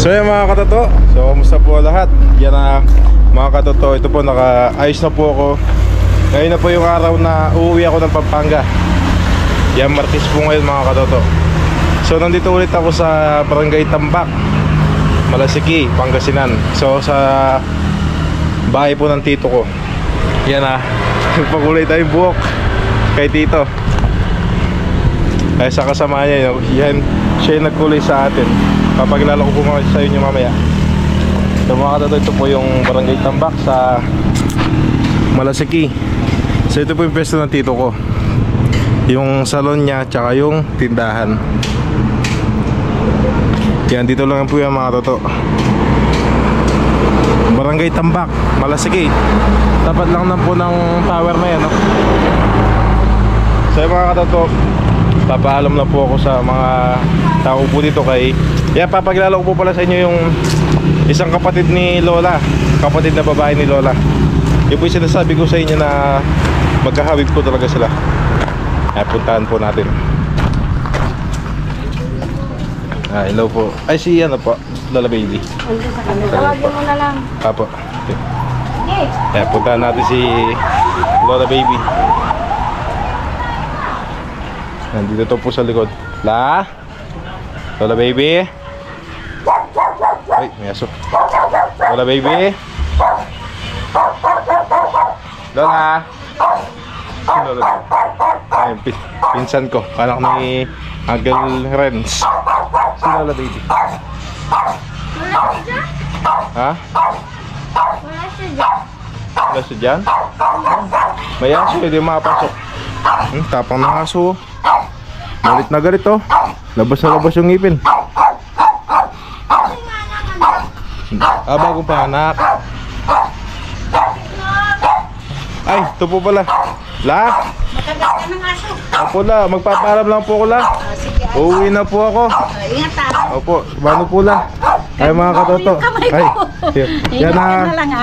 So yan mga katoto, so kumusta po lahat? Yan na mga katoto, ito po naka-ayos na po ako. Ngayon na po yung araw na uuwi ako ng Pampanga. Yan, Martes po ngayon mga katoto. So nandito ulit ako sa Barangay Tambak, Malasiki, Pangasinan. So sa bahay po ng tito ko. Yan na, nagpakulay tayong buhok kay tito. Kaya sa kasama niya, yan, siya yung nagkulay sa atin. Papakilala ko po mga sa inyo mamaya. So mga katoto, ito po yung Barangay Tambak sa Malasiki. So ito po yung pwesto ng tito ko, yung salon niya tsaka yung tindahan. Yan, dito lang po yan mga katoto. Barangay Tambak, Malasiki. Tapat lang na po ng tower na yan, no? So mga katoto, papaalam na po ako sa mga tao po dito kay... Yan, papakilala ko po pala sa inyo yung isang kapatid ni Lola. Kapatid na babae ni Lola. Yung po yung sinasabi ko sa inyo na magkahawig po talaga sila. Ay, puntahan po natin. Hello po. Ay, si ano po, Lola Baby. Tawagin mo na lang. Apo. Okay. Ay, puntahan natin si Lola Baby. Nandito to po sa likod. Lola Baby. Ay, may aso. Lola Baby. Lola. Lola Baby. Ay, pinsan ko, anak ni Uncle Renz. Si Lola Baby. Ha? Wala siya dyan. Wala siya dyan? May aso, hindi makapasok. Tapang ng aso. Galit na galit, oh. Labas na labas yung ngipin. Bagong panganak. Ay, ito po pala. Matagal ka ng aso. Opo la, magpapaalam lang po ko la. Sige. Uuwi na po ako. Ingat ha. Opo, paano po la? Ay mga katoto. Ay, yan na,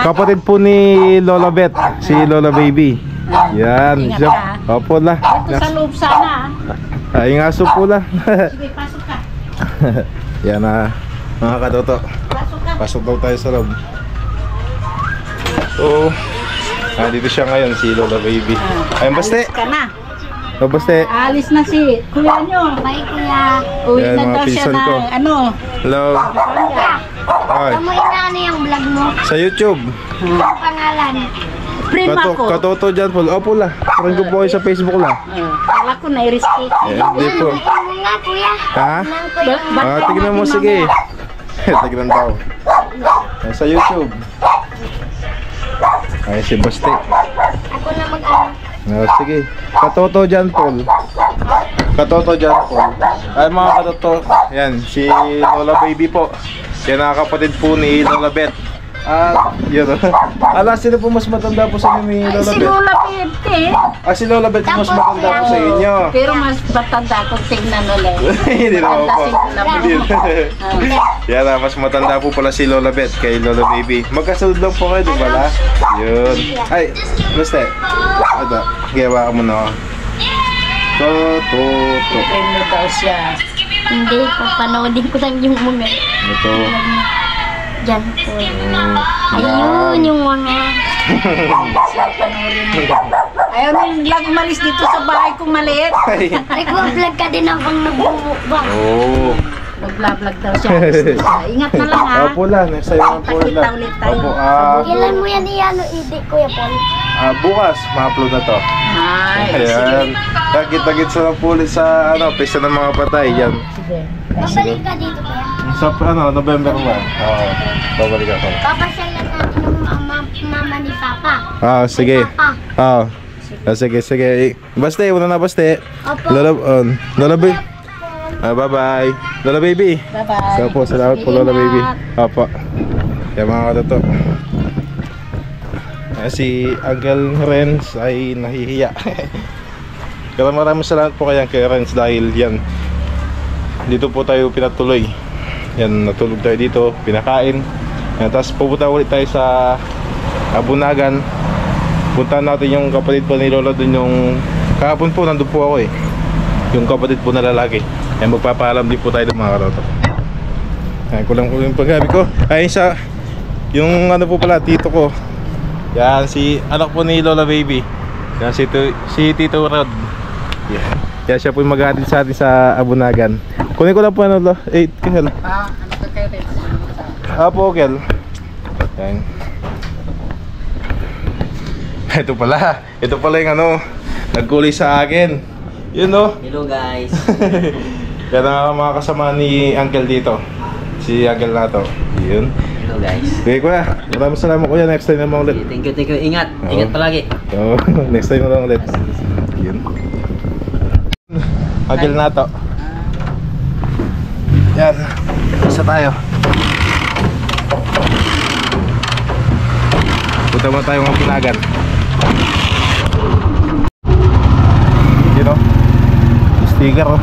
kapatid po ni Lola Beth, si Lola Baby. Yan. Ingat ha. Opo la. Ito sa loob sana. Ay, ngaso po la. Sige, pasok ka. Yan na, mga katoto. Pasok ka. Pasok daw tayo sa loob. So, dito siya ngayon, si Lola Baby. Ayun, baste. Alis ka na. O, baste. Alis na si kuya nyo. Bye kuya. Uwi Yan, na mga daw siya pinsan na ko. ano. Hello. Ay, Kamu inaano yung vlog mo? sa YouTube. Ang pangalan? Prima ko. Katoto dyan po. Opo la. Friend ko po kayo sa Facebook la. Kala ko na-respect. Hindi po. Tingnan mo nga kuya. Ha? Tingnan ko yung... Tignan mo, sige. Tignan daw. Sa YouTube. Ay, si Baste. Ako na mag-ano. Sige. Katoto dyan po. Katoto dyan po. Ay mga katoto. Yan, si Lola Baby po. Yan ang kapatid po ni Lola Beth. Yun. Sino po mas matanda po sa inyo ni Lola Si Beth? Lola Pete. Si Lola Beth mas matanda po sa inyo. Pero mas matanda kung tingnan ulit. Hindi naman po. Matanda si Lola Yan na, mas matanda po pala si Lola Beth kay Lola Baby. Magkasunod lang po kayo, di ba la? Yun. Ay, basta. Ito, gawa ka muna ako. Toto. Ano daw siya? Hindi, papanoodin ko lang yung mga... Ito. Dyan po. Ayun, yung mga... Ayaw nilang umalis dito sa bahay kong maliit. Nag-vlog ka din akong nagbumukbang. Oo. Nag-vlog daw siya. Ingat na lang ha. Opo la, nasa iyo po Kita la. ulit tayo. Opo, Kailan mo yan iano, Idi, Kuya Paul? bukas, ma-upload na to. Ay, Ayan. Tagit-tagit sa pulis sa pista ng mga patay. Yan. sige. Babalik ka dito, Kuya. Sa November 1. Oo, babalik ako. Papasyalan natin ng mama ni Papa. Sige. Papa. Sige. Baste, una na baste. Opo. Lola Baby. Bye-bye. Lola Baby. Bye-bye. So po, salamat po Lola Baby. Opo. Kaya mga katoto. Si Uncle Renz ay nahihiya. Pero maraming salamat po kay Uncle Renz dahil yan, dito po tayo pinatuloy. Yan, natulog tayo dito, pinakain. Yan, tapos pupunta ulit tayo sa Abunagan. Puntahan natin yung kapatid po ni Lola dun, yung kahapon po nandun po ako yung kapatid po na lalaki. Yan, magpapaalam din po tayo ng mga katoto. Ayan, kulang ko yung paggabi ko. Ayun sa, yung ano po pala, tito ko. Yan, si anak po ni Lola Baby. Yan, si Tito Rod. Yan. Yan siya po yung mag-aatid sa atin sa Abunagan. Kunin ko lang po ano, 8 Kel. Ano ka kayo rin? Apo, Kel. Yan. Ito pala yung ano, nagkulay sa akin. Yun no. Hello guys. Yan ang mga kasama ni Uncle dito. Si Uncle Nato. Yun. Hello guys. Okay kuya, maraming salamat kuya. Next time naman ulit. Thank you. Ingat. Oo. Ingat palagi. Oo, next time naman ulit. Yun. Uncle Nato. Yan. Isa tayo. Punta mo tayo ng Pinagan. Yun o. Sticker o.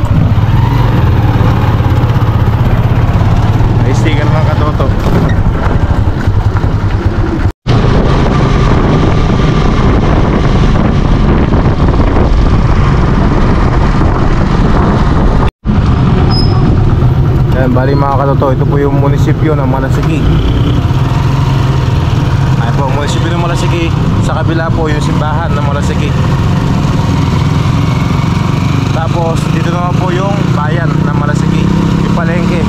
May sticker ng katoto. Yan, bali mga katoto, ito po yung munisipyo ng Malasiki. Ay po, munisipyo ng Malasiki. Sa kabila po yung simbahan ng Malasiki. Tapos dito naman po yung bayan ng Malasiki, yung palengke.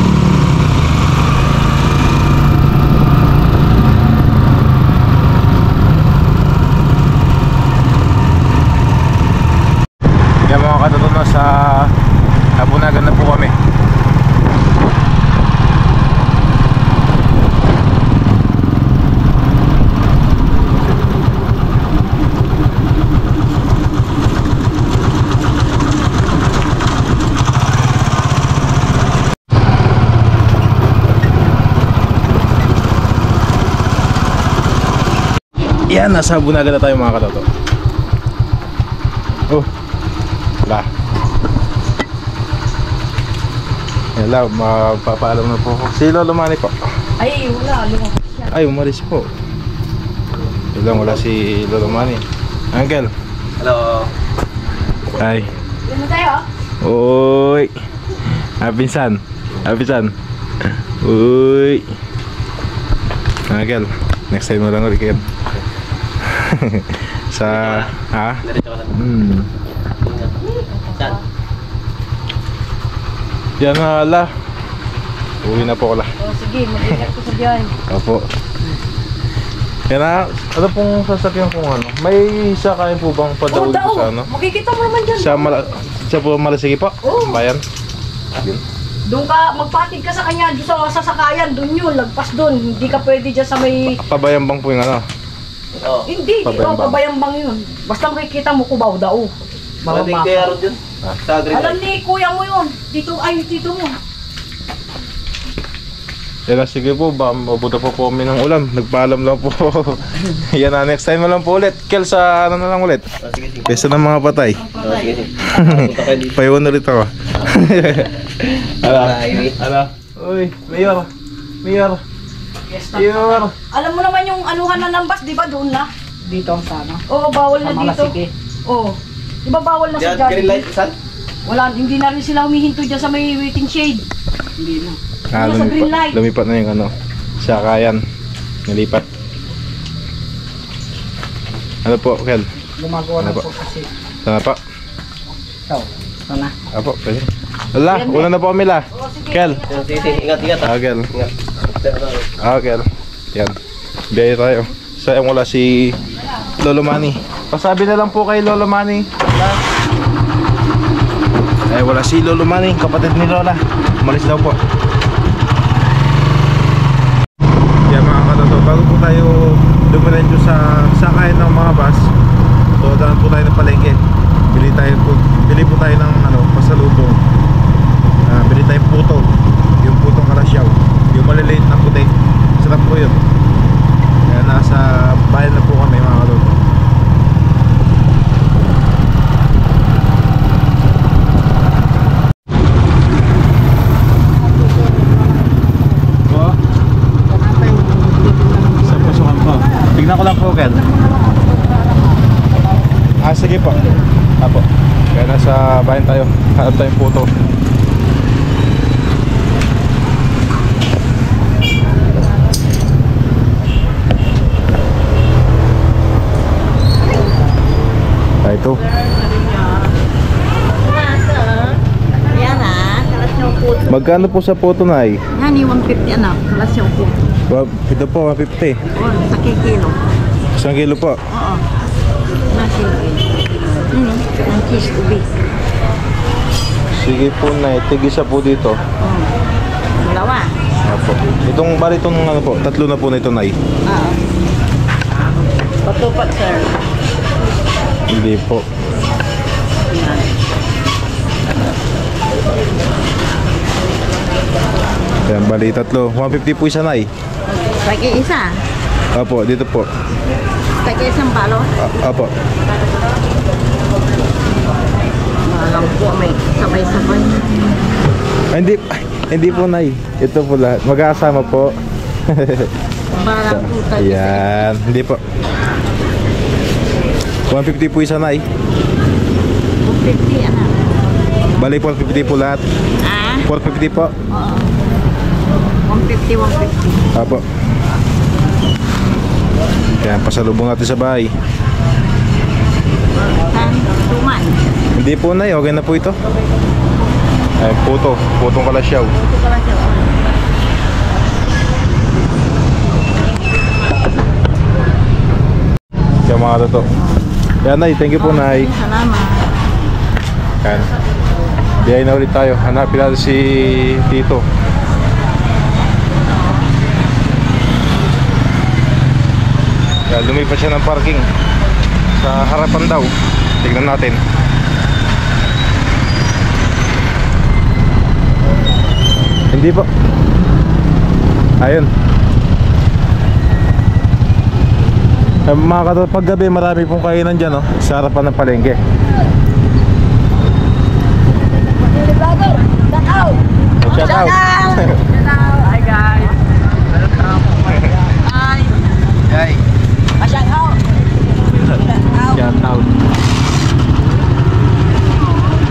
Yan mga katoto, sa Abunagan na po kami. Yan, nasa Abunagan na tayo mga katoto. Oh, wala. Hello, magpapaalam na po ako. Si Lolo Manny po. Ay, wala. Lumabas siya. Ay, umalis po. Wala si Lolo Manny. Uncle. Hello. Ay. Ano tayo? Uy. Pinsan. Uy. Uncle, next time mo lang ulit kayo. Sa... Ha? Diretso ka lang. Ingat. Saan? Yan na ala. Uwi na po ko la. O sige, mag-ingat ko sa biyahe. Opo. Yan na. Ano pong sasakyan kung ano? May sakayan po bang padaul Daw. sa ano? Makikita mo naman dyan. Sa po Malasiki po? Oo. Bayan? Yun. Doon ka, magpatid ka sa kanya, doon sa sasakayan, doon yun, lagpas doon. Hindi ka pwede dyan sa may... Pabayan bang po yung ano? Oo. Hindi, Pabayambang. pabayambang yun. Basta makikita mo kubaw daw. Maraming kaya ron yun. Sa green Alam light. ni kuya mo yun. Dito, ay, dito mo. Yan na, sige po, mabuta po kami ng ulam. Nagpaalam lang po. Yan na, next time na lang po ulit. Kel, sa ano na lang ulit. Sige. Pesa ng mga patay. Sige. Punta kayo dito. Paiwan ulit ako. Bye. Ala. Uy, Mayor. Yes, Mayor. alam mo naman yung anuhan na ng bus, di ba doon na? Dito ang sana. Oo, bawal na Sa dito. Malasiki. Oo. Di ba bawal na sa Diyan, green light. Jollibee? Saan? Wala, hindi na rin sila humihinto dyan sa may waiting shade. Hindi na. Ano sa green light? Lumipat na yung ano. Sakayan. Nilipat. Ano po, Kel? Gumagawa Ano na ba? po kasi. Sana pa. Ito. Sana. Apo, pwede. Wala, una na po kami la. Oo, sige. Kel. Sige. Ingat. Ah, Kel. Ingat. Ah, Kel. Yan. Biyahe tayo. Sayang wala si Lolo Manny. Pasabi na lang po kay Lolo Manny. Ay, wala si Lolo Manny, kapatid ni Lola. Umalis daw po. Yan mga katoto, bago po tayo dumiretso sa sakayan ng mga bus, so daan po tayo ng palengke. Bili po tayo ng ano, pasalubong. Bili tayong puto. Yung putong karasyaw. Yung maliliit na puti. Sarap po yun. Kaya nasa bayan na po kami mga katoto. Tignan ko lang po, Ken. Sige po. Apo. Kaya nasa bayan tayo. Hanap tayong puto. Ito. Yan ah, kalas niyo po. Magkano po sa puto na ay? Yan, 150 anak, kalas niyo po. Ito po, 150. Oh, sa kilo. 1 kilo po. Oo. Nasi. Ang cheese ubi. Sige po na, tigisa po dito. Oh. Dalawa. Apo. Itong bali itong ano po, tatlo na po na ito na Oo. Patupat, sir. Hindi po. Yan. Yan, bali tatlo. 150 po isa na Lagi isa. Apo, dito po. Lagi isang balo. Apo. Malam po may sabay-sabay. Ay, hindi po na Ito po lahat. Magkakasama po. Barang po tayo. Yan, hindi po. 150 po isa na 50 anak. Bali 450 po lahat. Ah? 450 po. Oo. 150, 150. Apo. Yan, pasalubong natin sa bahay. Tuman. Hindi po na okay na po ito. Ay, putong kalasyaw. Ito pala siya. Kaya mga toto. Yan, Nay, thank you po, Nay. Salamat. Yan. Biyay na ulit tayo. Hanapin natin si Tito. Yan, lumipat siya ng parking sa harapan daw. Tignan natin. Hindi po. Ayun. Mga katulad, paggabi marami pong kainan dyan, no? Sa harapan ng palengke. Shout out. Hi guys. Hi. Yay. Shout out. Shout out.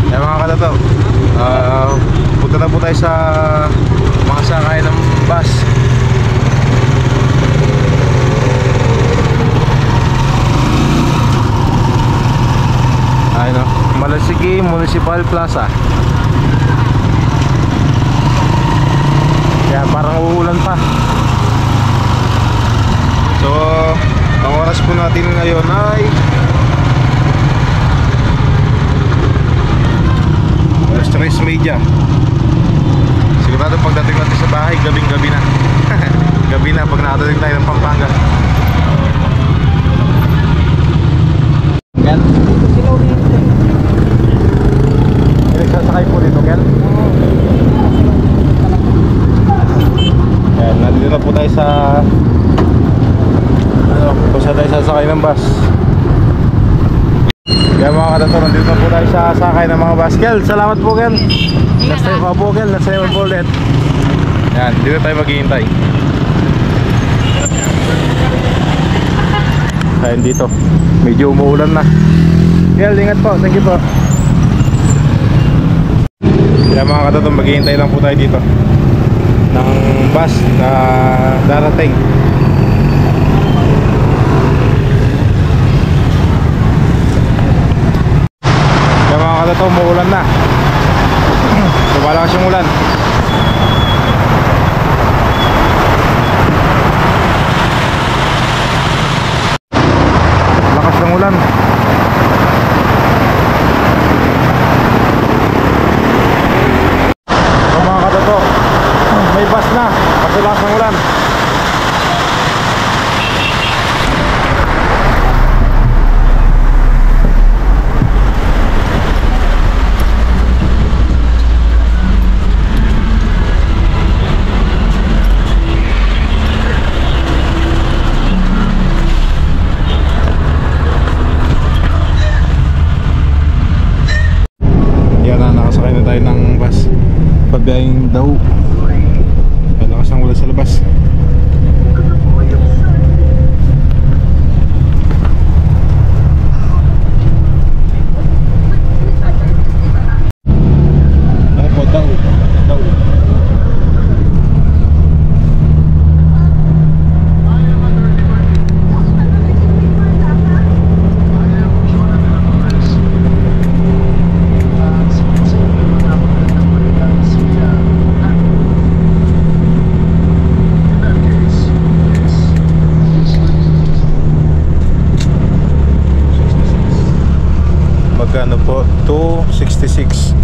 Yan mga katato, punta na po tayo sa mga sakay ng bus. Ayun, Malasigi Municipal Plaza. Kaya parang uulan pa. So, ang oras po natin ngayon ay 3:30. Sigurado pagdating natin sa bahay, gabing-gabi na. Gabi na pag nakadating tayo ng Pampanga. Ken? Nagsasakay po dito, Ken? Yan, nandito na po tayo sa kung saan tayo sasakay ng bus. Kaya mga katato, nandito na po tayo sa sakay ng mga bus. Kel, salamat po, Kel. Next time pa po, Kel. Next time po ulit. Yan, dito tayo maghihintay. Ayun dito, medyo umuulan na. Kel, ingat po, thank you po. Kaya mga katato, maghihintay lang po tayo dito ng bus na darating. Kaya mga katato, umuulan na. Lumalakas yung ulan. Lakas ng ulan. So mga katato, may bus na kasi lakas ng ulan. Nakasakay na tayo ng bus pabiyahing daw. Malakas ang ulan sa labas. Ako daw. 66.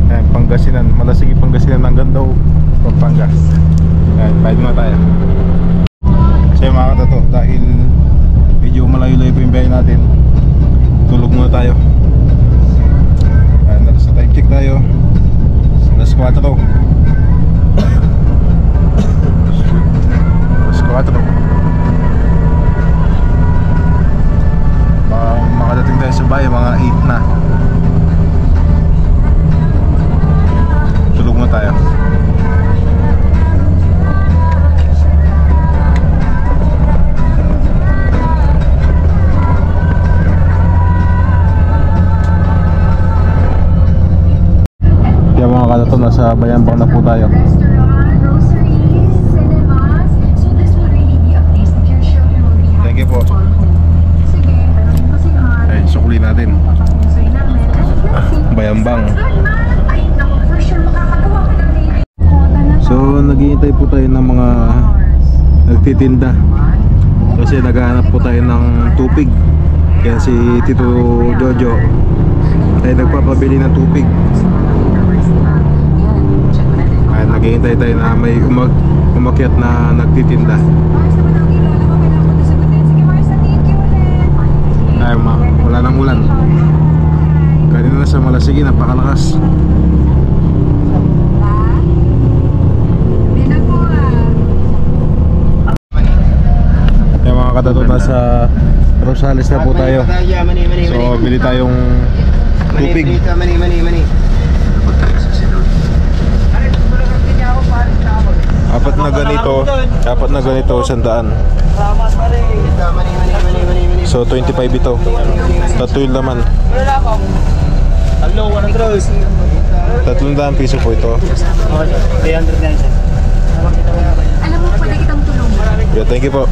Ayan, Pangasinan, Malasigi, Pangasinan hanggang daw Pampanga. Ayan, pwede na tayo. So yung mga katato, dahil medyo malayo-layo po yung biyahe natin, tulog muna tayo. Ayan, sa time check tayo, alas 4. Alas 4. Makadating tayo sa bahay mga 8 na. Tulog mo tayo. Kaya mga kadato, nasa Bayambang na po tayo. Thank you po. Ay, sukli natin. Bayambang. So, naghihintay po tayo ng mga nagtitinda. Kasi naghahanap po tayo ng tupig. Kaya si Tito Jojo ay nagpapabili ng tupig. Ay, naghihintay tayo na may umakyat na nagtitinda. Ay, wala nang ulan. Kanina na sa Malasigi, napakalakas. Yung mga katato, nasa Rosales na po tayo. So, bili tayong tupig. Apat na ganito, 100. So 25 ito. Tatlo yung laman. 300 piso po ito. Alam mo, pwede kitang tulungan. Yeah, thank you po.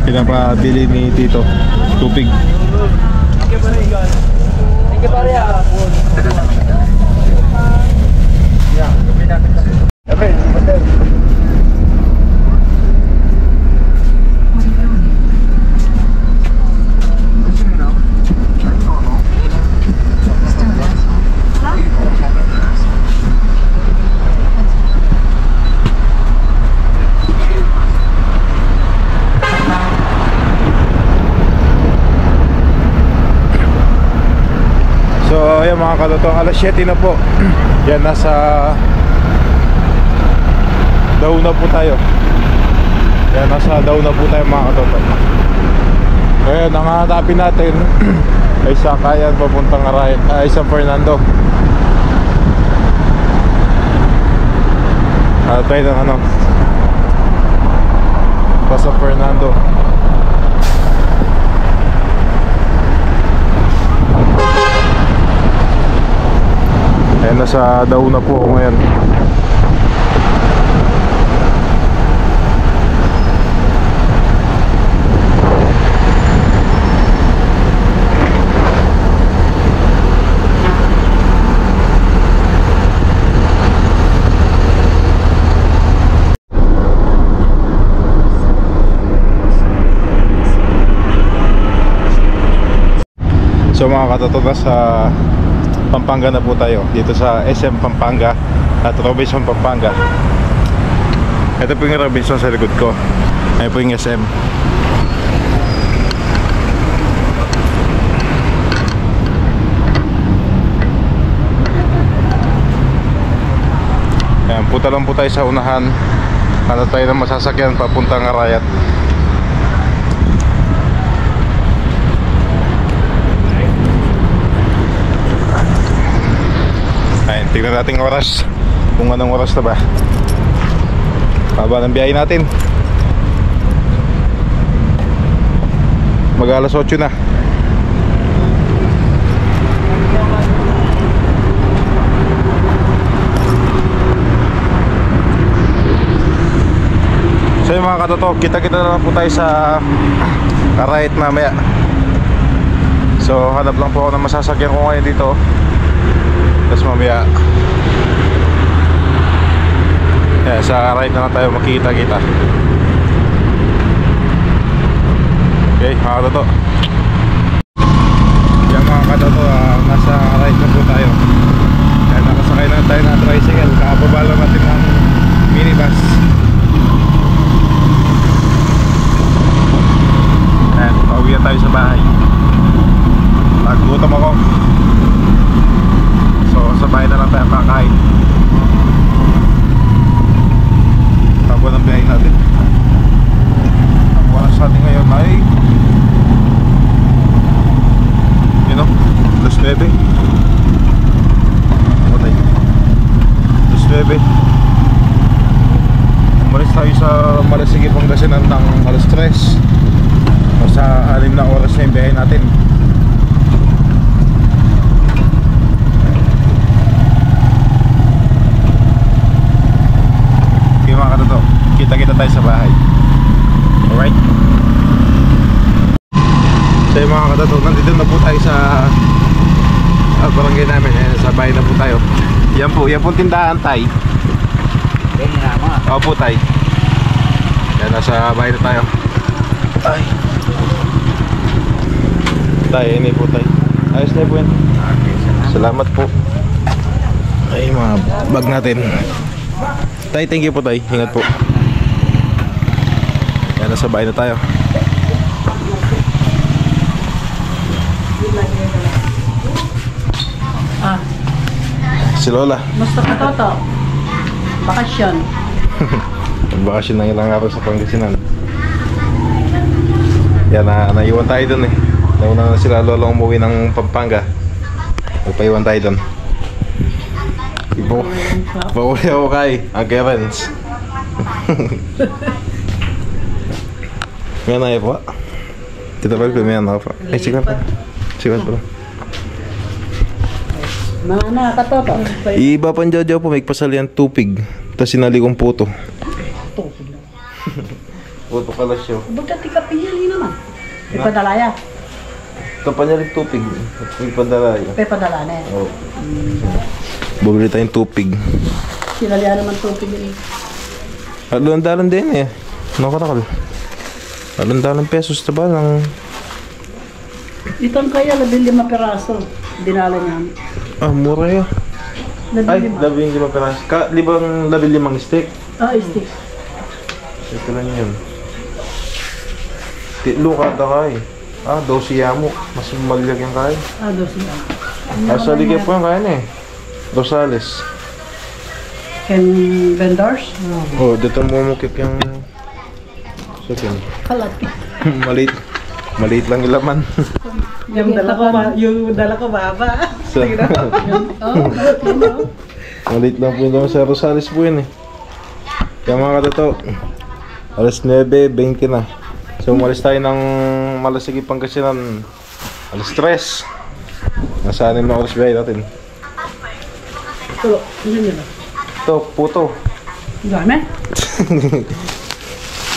Pinapabili ni Tito tupig. So ayan mga katotong, alas 7 na po. Yan, nasa Daw na po tayo. Yan, nasa Daw na po tayo mga katotong. Ngayon, ang hanapin natin ay sakayan papuntang San Fernando. Tayo ng ano, pa San Fernando. Ayan, nasa Daw na po ako ngayon. So mga katotoo, sa Pampanga na po tayo, dito sa SM Pampanga at Robinson Pampanga. Ito po yung Robinson sa likod ko. Ayan po yung SM. Ayan, punta lang po tayo sa unahan. Hanap tayo ng masasakyan papuntang Arayat. Ayan, tignan natin ang oras. Kung anong oras na ba. Haba ng biyahe natin. Mag-alas 8 na. So yung mga katoto, kita-kita na lang po tayo sa Arayat mamaya. So hanap lang po ako ng masasakyan ko ngayon dito. Tapos mamaya sa ride na lang tayo makikita-kita. Okay, mga katoto. Yan mga katoto, nasa ride na po tayo. Kaya nakasakay na tayo ng tricycle. Kakababa lang natin ng minibus. Ayan, pauwi na tayo sa bahay. Nagutom ako. So sa bahay na lang tayo kakain. Tabo ng biyahe natin. Ang oras natin ngayon ay alas 9. Matay. Alas 9. Umalis tayo sa Malasigi, Pangasinan ng alas 3. Sa 6 na oras na yung biyahe natin. Okay mga katoto, kita-kita tayo sa bahay. Alright? So yung mga katoto, nandito na po tayo sa barangay namin. Ayan, sa bahay na po tayo. Yan po tindahan tay. Opo tay. Yan, nasa bahay na tayo. Ay tay, ini po tay. Ayos na po yan. Salamat po. Ay mga bag natin. Tay, thank you po tay. Ingat po. Yan, nasa bahay na tayo. Si Lola. Musta ka, Toto? Bakasyon. Magbakasyon ng ilang araw sa Pangasinan. Yan, naiwan tayo dun eh. Nauna na sila Lola umuwi ng Pampanga. Nagpaiwan tayo dun. Pauwi ako kay Uncle Renz. Ngayon na po. Tita Bel, kumayan ako pa. Ay, sigat pa. Sigat pa. Mana ka, Toto? Iba pang jajaw po, may pasalian tupig. Tapos sinali kong puto. Puto kalasyo. Bagka tika pinili naman. Ipadalaya. Ito pa niya rin tupig. May padala yun. Ipadala na yan. Oo. Bumili tayong tupig. Sinalihan naman tupig yun. Alundalan din eh. Nakarakal. Alundalan pesos na ba ng... Itong kaya 15 peraso. Dinala niya. Ah, mura yun. Ay, 15 peras. Libang 15 stick. Ah, stick. Ito lang yun. Titlo kada kay. Ah, 12 yamo. Mas maligag yung kay. Ah, 12 yan. Asa ligay po yung kaya eh. Rosales. Ken vendors? Oh, dito mumukip yung... Second. Kalati. Maliit lang yung laman. Yung dala ko baba. So, maliit lang po yung laman sa Rosales po yun eh. Kaya mga katoto, alas 9:20 na. So umalis tayo ng Malasigi, Pangasinan alas 3. Nasa 6 na oras biyahe natin. Tulo. Ano nila? Ito, puto. Dami?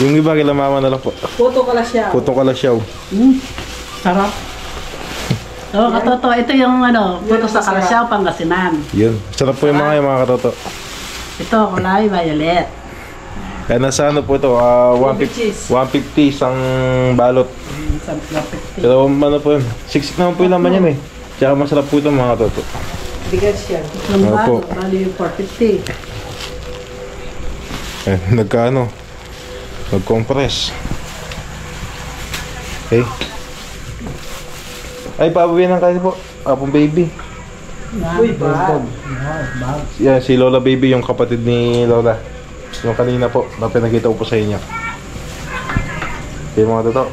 Yung iba kila mama na lang po. Puto kalasyaw. Puto kalasyaw. Sarap. Oo, katoto. Ito yung puto sa Kalasyaw, Pangasinan. Yun. Sarap po yung mga katoto. Ito, kulay violet. Kaya nasa ano po ito, 150 isang balot. Pero ano po yun, siksik naman po yung laman yan eh. Tsaka masarap po ito mga katoto. Bigas yan. Yung Opo. baso, bali yung 450. Eh, nag-compress. Okay. Ay, papabihin ng kain po. Apong baby. Uy, bag. Yan, si Lola Baby, yung kapatid ni Lola. Yung kanina po, na pinakita ko po sa inyo. Okay mga toto.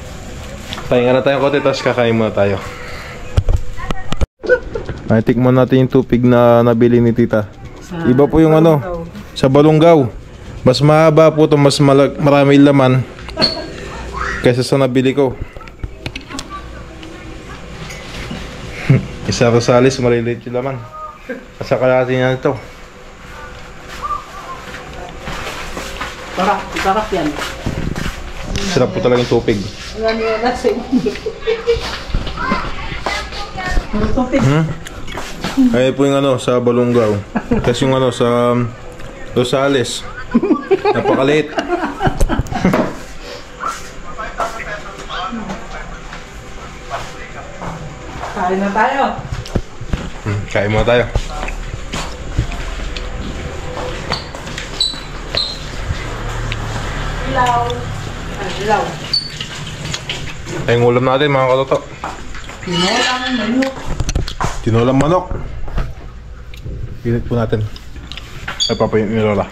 Pahinga na tayong konti, tapos kakain muna tayo. Ay, tikman natin yung tupig na nabili ni tita. Iba po yung sa Balonggaw. Mas mahaba po ito, mas marami laman kaysa sa nabili ko. Isa Rosales, maliliit yung laman. Kasaka natin yan ito. Sarap yan. Sarap po talaga yung tupig. Ano yan natin? Tupig. Ay po yung sa Balonggaw. Kasi yung sa Rosales. Napakaliit. Kain na tayo. Kain muna tayo. Ilaw. Ilaw. Ay, yung ulam natin mga katoto. Tinolang manok. Tinolang manok. Pinit po natin. Ay, papayin ni Lola.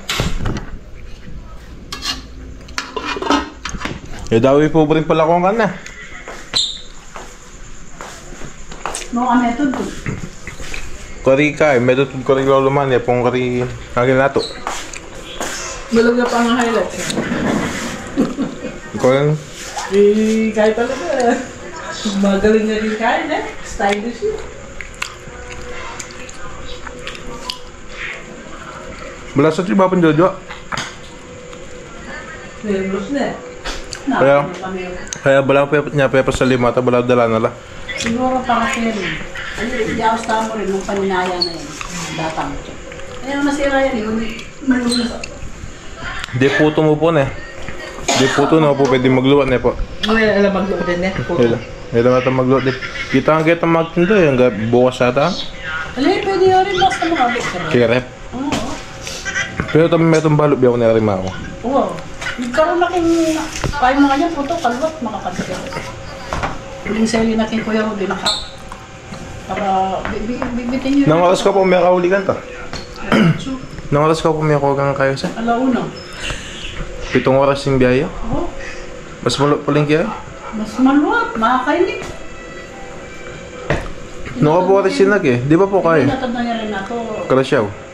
Dawi po rin pala kung na. No, method po. Kari ka, method ko rin luluman. Ya pong kari kagin nato. Malog na pa ang highlights. Ikaw yung Kahit talaga. Magaling na rin kain eh. Stylish yun. bala sa tiba pun Jojo. Nervous na eh. Kaya- Kaya bala niya pa sa lima ta bala dala na la. Siguro para kayo rin. Iyawas mo rin nung paninaya na yun. Datang. Kaya masira yan yun. Malulas. Di puto mo po na. Di puto na po pwede magluwa na po. May alam magluto din eh. Ito na ito magluwa din. Kita ang kita magtinda yung bukas ata. Alay, pwede yun rin basta mga buksan. Kirep. Oo. Pero ito may itong balot biya ko narima ako. Oo. Nagkaroon na king... Kaya mga yan, puto, kalwat, makakadikit. Yung seli na king Kuya Rudy, naka... Para... Bibitin nyo. Nang oras ka po may kauligan ta. Nang oras ka po may kauligan kayo sa. Alauna. 7 oras yung biyaya. Oo. Mas malot pa lang kaya. Mas maluwat, makakainig. Naka po oras sinag eh. Di ba po kayo? Natanda niya rin na to. Kalasyaw.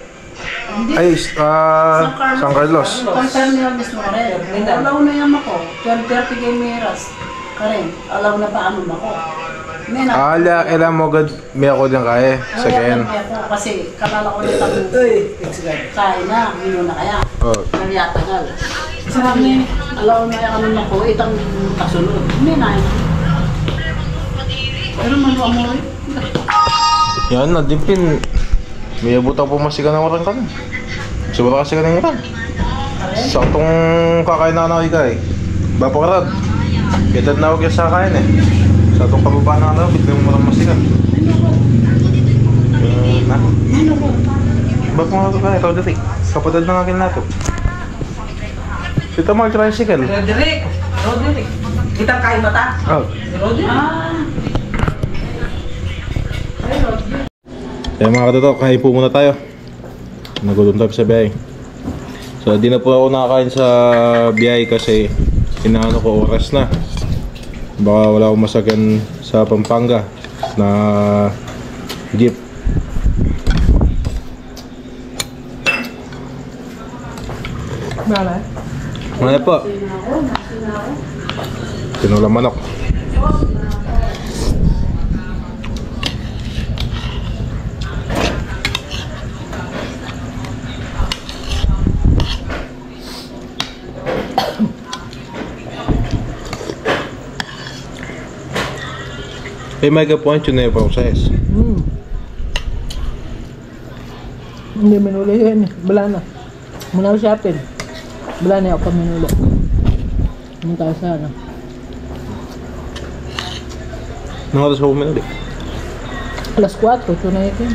Hindi. Ay, San Carlos. Ang terminal mismo rin. Alaw na yan ako. 12:30 kay Miras. Karen, alaw na pa ano ako. Ala, elam mo agad may ako din kaya. Sa kayan. Kasi kalala ko ulit ang kain na, mino na kaya. Oh. Nagyatagal. Sabi niya, alaw na yung ano na ko, itang kasunod. Hindi na yun. Pero manuwa mo rin. Yan na, dimpin. May abutang pumasikan ng orang ka na. Sobra kasi ka ng orang. Saktong kakain na ikay. Bapakarad. Kitad na huwag sa kain eh. Saktong pababa na ano, biglang mo marang masikan. Na? Ba't mo nga ka? Ikaw dati. Kapatid na nga nato. Ito mag-tricycle. Roderick! Kitang kain mata? Oh. Roderick? Kaya mga katoto, kain po muna tayo. Nagutom tayo sa biyahe. So di na po ako nakakain sa biyahe kasi inaano ko oras na. Baka wala akong masakyan sa Pampanga na jeep. Bala? Ano po? Tinulang manok. Hey, mega point yun na yung process. Hindi minuli yun. Bala na. Muna ako shopping. Bala na ako pa minuli. Muna tayo sa ano. Nakatas ko puminuli. Alas 4, ito na yun.